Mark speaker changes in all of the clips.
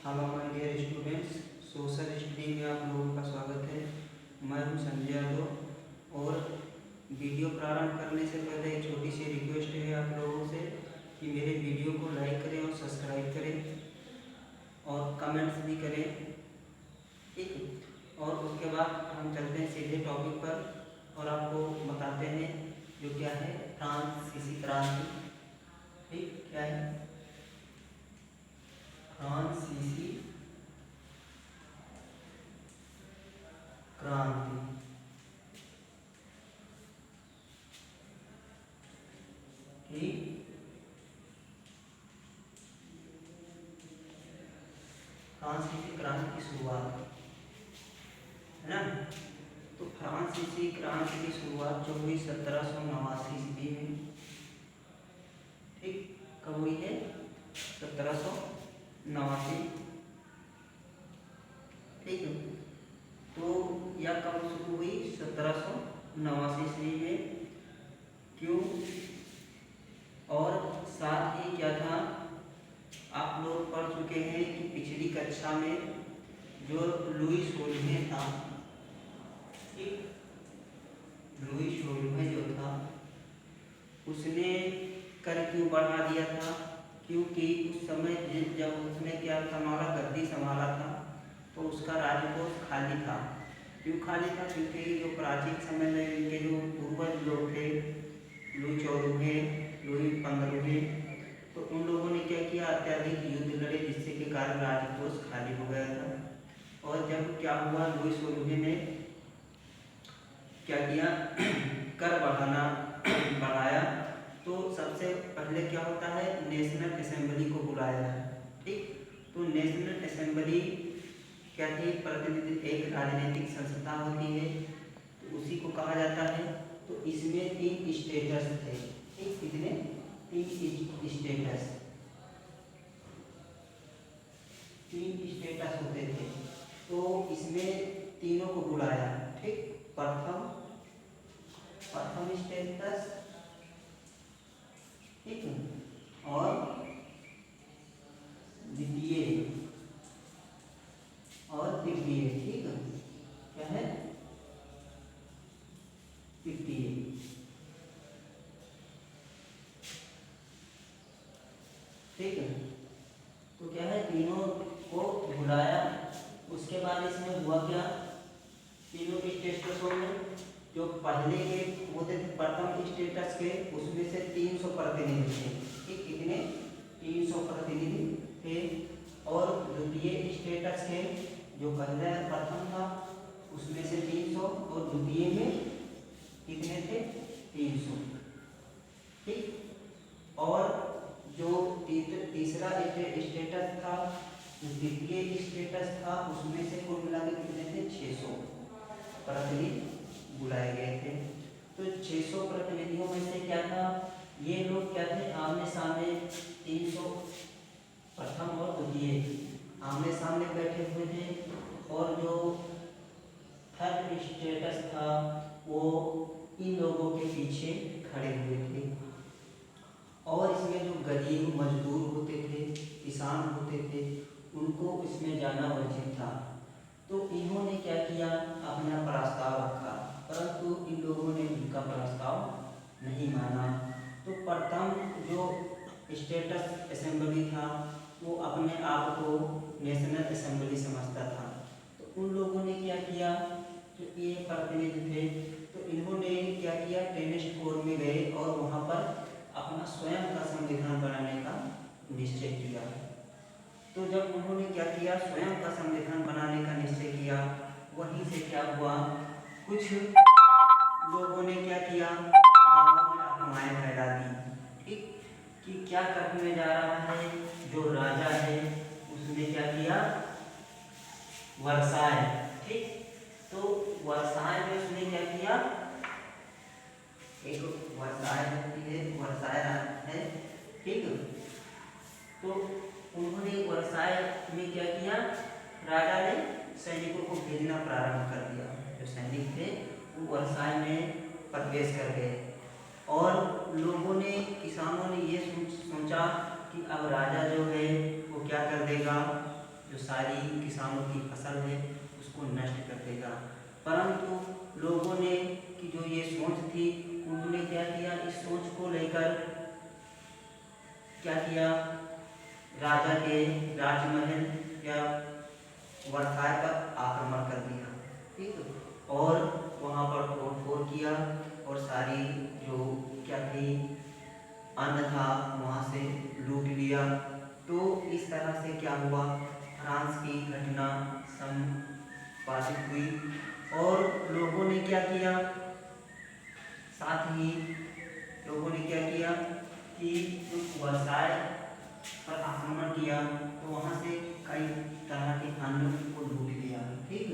Speaker 1: Hello my dear students, social study में आप लोगों का स्वागत है। मैं हूं संजय यादव और वीडियो प्रारंभ करने से पहले एक छोटी सी रिक्वेस्ट है आप लोगों से कि मेरे वीडियो को लाइक करें और सब्सक्राइब करें और कमेंट्स भी करें, ठीक है। और उसके बाद हम चलते हैं सीधे टॉपिक पर और आपको बताते हैं जो क्या है फ्रांसीसी क्रांति। ठीक, क्या है फ्रांसीसी क्रांति। ठीक, फ्रांसीसी क्रांति की शुरुआत है ना। तो फ्रांसीसी क्रांति की शुरुआत जो हुई 1789 ईस्वी में। ठीक, कब हुई है? 1789। ठीक है, तो यह कब शुरू हुई? 1789 ईस्वी में। क्यों? और साथ ही क्या था, आप लोग पढ़ चुके हैं कि पिछली कक्षा में जो लुई सोलह था, ठीक, लुई सोलह जो था उसने कर क्यों बढ़ा दिया था? क्योंकि उस समय जब उसने क्या संभाला, गद्दी संभाला था, तो उसका राजकोष खाली था। क्यों खाली था? क्योंकि जो प्राचीन समय में इनके जो पूर्वज लोग थे, लुई चौदहवें, लुई पंद्रहवें, तो उन लोगों ने क्या किया, अत्यधिक युद्ध लड़े, जिससे के कारण राजकोष खाली हो गया था। और जब क्या हुआ, लुई सोलह ने क्या किया, कर बढ़ाया, तो सबसे पहले क्या होता है, नेशनल असेंबली को बुलाया है। ठीक, तो नेशनल असेंबली क्या थी? प्रतिनिधि एक राजनीतिक संस्था होती है, तो उसी को कहा जाता है। तो इसमें 3 स्टेटस थे। ठीक, कितने? 3 स्टेटस, 3 स्टेटस होते थे। तो इसमें तीनों को बुलाया। ठीक, प्रथम स्टेटस, ठीक है, और द्वितीय और तृतीय। ठीक है, क्या है? तृतीय। ठीक है, तो क्या है, तीनों को बुलाया। उसके बाद इसमें हुआ क्या, तीनों के स्टेटसों में जो पहले के होते थे प्रथम स्टेटस के, उसमें से 300 प्रतिनिधि थे। ठीक, कितने? 300 प्रतिनिधि थे। और द्वितीय स्टेटस के जो पहले प्रथम था उसमें से 300 और द्वितीय में कितने थे? 300। ठीक, और जो तीसरा स्टेटस था, द्वितीय स्टेटस था, उसमें से कुल मिला के कितने थे? 600 प्रतिनिधि बुलाए गए थे। तो 600 प्रतिनिधियों में से क्या था, ये लोग क्या थे, आमने सामने 300 प्रथम और द्वितीय आमने सामने बैठे हुए थे। और जो थर्ड स्टेटस था वो इन लोगों के पीछे खड़े हुए थे। और इसमें जो गरीब मजदूर होते थे, किसान होते थे, उनको इसमें जाना वर्जित था। तो इन्होंने क्या किया, अपना प्रस्ताव रखा, परंतु इन लोगों ने उनका प्रस्ताव नहीं माना। तो प्रथम जो स्टेटस असेंबली था वो अपने आप को नेशनल असेंबली समझता था। तो उन लोगों ने क्या किया, जो ये प्रतिनिधि थे, तो इन्होंने क्या किया, टेनिस कोर्ट में गए और वहाँ पर अपना स्वयं का संविधान बनाने का निश्चय किया। तो जब उन्होंने क्या किया, स्वयं का संविधान बनाने का निश्चय किया, वहीं से क्या हुआ, कुछ लोगों ने क्या किया, गाँव में अफवाहें फैला दी। ठीक, कि क्या करने जा रहा है जो राजा है, उसने क्या किया, वर्साय। ठीक, तो वर्साय में उसने क्या किया, एक वर्साय होती है, वर्साय है। ठीक, तो उन्होंने वर्साय में क्या किया, राजा ने सैनिकों को भेजना प्रारंभ कर दिया। जो सैनिक थे वो वर्साय में प्रवेश कर गए और लोगों ने, किसानों ने ये सोचा कि अब राजा जो है वो क्या कर देगा, जो सारी किसानों की फसल है उसको नष्ट कर देगा। परंतु लोगों ने की जो ये सोच थी, उन्होंने क्या किया, इस सोच को लेकर क्या किया, राजा के राजमहल या वर्साय पर आक्रमण कर दिया, ठीक, और वहाँ पर तोड़फोड़ किया और सारी जो क्या थी अन्न था वहाँ से लूट लिया। तो इस तरह से क्या हुआ, फ्रांस की घटना संपादित हुई और लोगों ने क्या किया, साथ ही लोगों ने क्या किया कि जो वर्साय पर आक्रमण किया तो वहाँ से कई तरह के अन्न को लूट लिया, ठीक,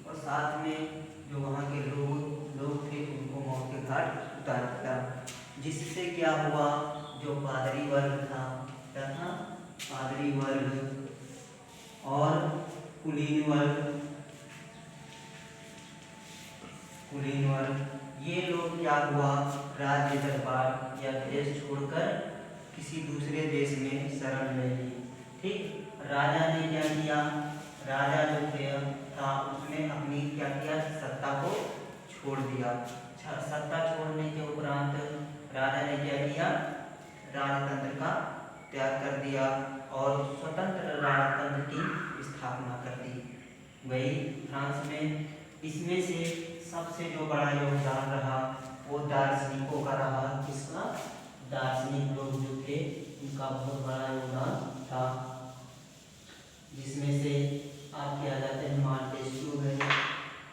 Speaker 1: और साथ में जो वहाँ के लोग थे उनको मौत के घाट उतार दिया। जिससे क्या हुआ, जो पादरी वर्ग था, क्या था, पादरी वर्ग और कुलीन वर्ग, ये लोग क्या हुआ, राज्य दरबार या देश छोड़कर किसी दूसरे देश में शरण ले ली, ठीक। राजा ने क्या किया, राजा जो था उसने अपनी क्या किया, सत्ता को छोड़ दिया। सत्ता छोड़ने के उपरांत राजा ने क्या किया, राजतंत्र का त्याग कर दिया और स्वतंत्र राजतंत्र की स्थापना कर दी गई फ्रांस में। इसमें से सबसे जो बड़ा योगदान रहा वो दार्शनिकों का रहा। किसका, दार्शनिक लोग जो थे उनका बहुत बड़ा योगदान था, जिसमें से आप क्या जाते हैं, मार्टेस्क्यू है,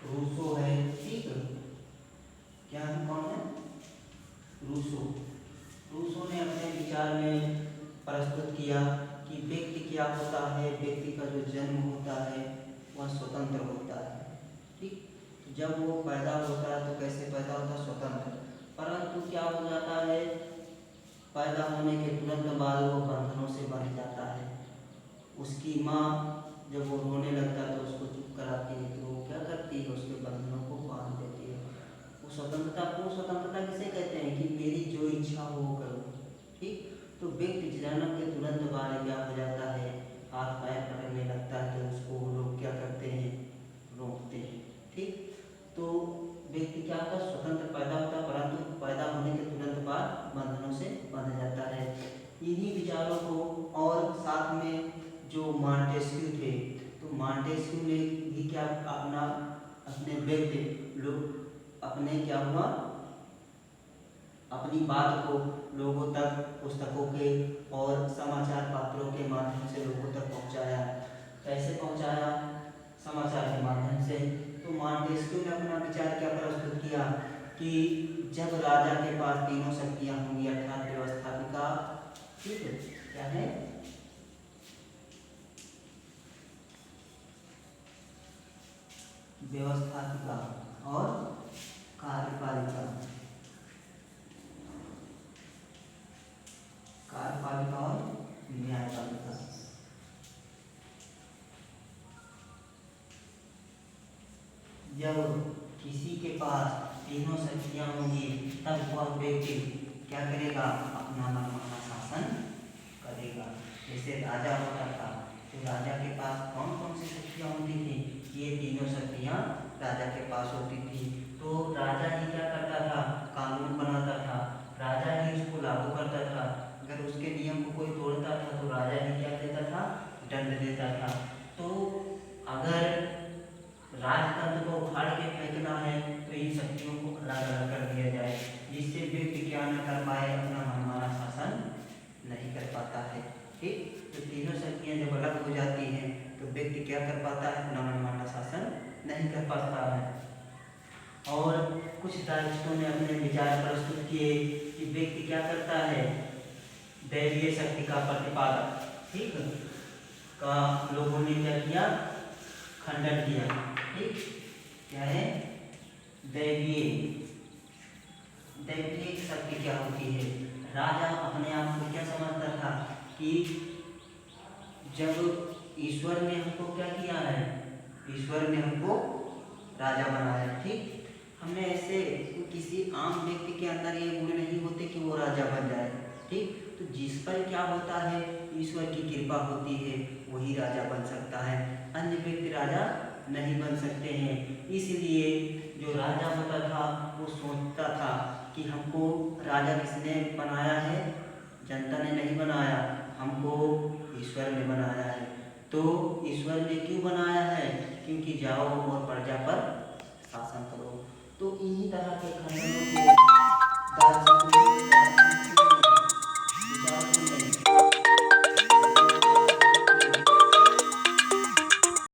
Speaker 1: रूसो है, ठीक, क्या है, कौन है, रूसो ने अपने विचार में प्रस्तुत किया कि व्यक्ति क्या होता है, व्यक्ति का जो जन्म होता है वह स्वतंत्र होता है, ठीक। जब वो पैदा होता है तो कैसे पैदा होता है, स्वतंत्र, परंतु क्या हो जाता है, पैदा होने के तुरंत बाद वो बंधनों से बंध जाता है। उसकी माँ जब वो रोने लगता है तो उसको चुप कराती है, तो वो क्या करती है, उसके बंधनों को बांध देती है। वो स्वतंत्रता किसे कहते हैं कि मेरी जो इच्छा हो वो करो, ठीक। तो व्यक्ति जन्म के तुरंत बाद क्या हो जाता है, हाथ पैर पकड़ने लगता है, तो उसको लोग क्या करते हैं, रोकते हैं, ठीक। तो व्यक्ति क्या होता है, स्वतंत्र पैदा होता है, परंतु पैदा होने के तुरंत बाद बंधनों से बंध जाता है। इन्हीं विचारों को और साथ में जो मांटेस्क्यू थे, तो मांटेस्क्यू ने भी क्या अपने व्यक्ति लोग अपने क्या हुआ, अपनी बात को लोगों तक पुस्तकों के और समाचार पत्रों के माध्यम से लोगों तक पहुंचाया। कैसे पहुंचाया, समाचार के माध्यम से। तो मांटेस्क्यू ने अपना विचार क्या प्रस्तुत किया कि जब राजा के पास तीनों शक्तियां होंगी, अर्थात व्यवस्थापिका, ठीक है, क्या है, व्यवस्थापिका और कार्यपालिका और न्यायपालिका, जब किसी के पास तीनों शक्तियां होंगी तब वह व्यक्ति क्या करेगा, अपना मनमाना शासन करेगा। जैसे राजा होता था तो राजा के पास कौन कौन सी शक्तियां होती थी, ये तीनों शक्तियां राजा के पास होती थी। तो राजा ही क्या करता था, कानून बनाता था, राजा ही उसको लागू करता था। अगर उसके नियम को कोई तोड़ता था तो राजा ही क्या देता था, दंड देता था। तो अगर राजतंत्र को उखाड़ के फेंकना है तो इन शक्तियों को अलग अलग कर दिया जाए, जिससे व्यक्ति क्या न कर पाए, अपना मनमाना शासन नहीं कर पाता है, ठीक। तो तीनों शक्तियां जब अलग हो जाती हैं तो व्यक्ति क्या कर पाता है, अपना मनमाना शासन नहीं कर पाता है। और कुछ दार्शनिकों ने अपने विचार प्रस्तुत किए कि व्यक्ति क्या करता है, दैवीय शक्ति का प्रतिपादक, ठीक, का लोगों ने क्या किया, खंडन किया, ठीक। क्या है, दैवीय शक्ति क्या होती है, राजा अपने आप को क्या समझता था कि जब ईश्वर ने हमको क्या किया है, ईश्वर ने हमको राजा बनाया, ठीक। हमने ऐसे किसी आम व्यक्ति के अंदर ये गुण नहीं होते कि वो राजा बन जाए, ठीक। तो जिस पर क्या होता है, ईश्वर की कृपा होती है, वही राजा बन सकता है, अन्य व्यक्ति राजा नहीं बन सकते हैं। इसलिए जो राजा होता था वो सोचता था कि हमको राजा किसने बनाया है, जनता ने नहीं बनाया, हमको ईश्वर ने बनाया है। तो ईश्वर ने क्यों बनाया है? क्योंकि जाओ और प्रजा पर शासन करो। तो इन्हीं तरह के खंडनों को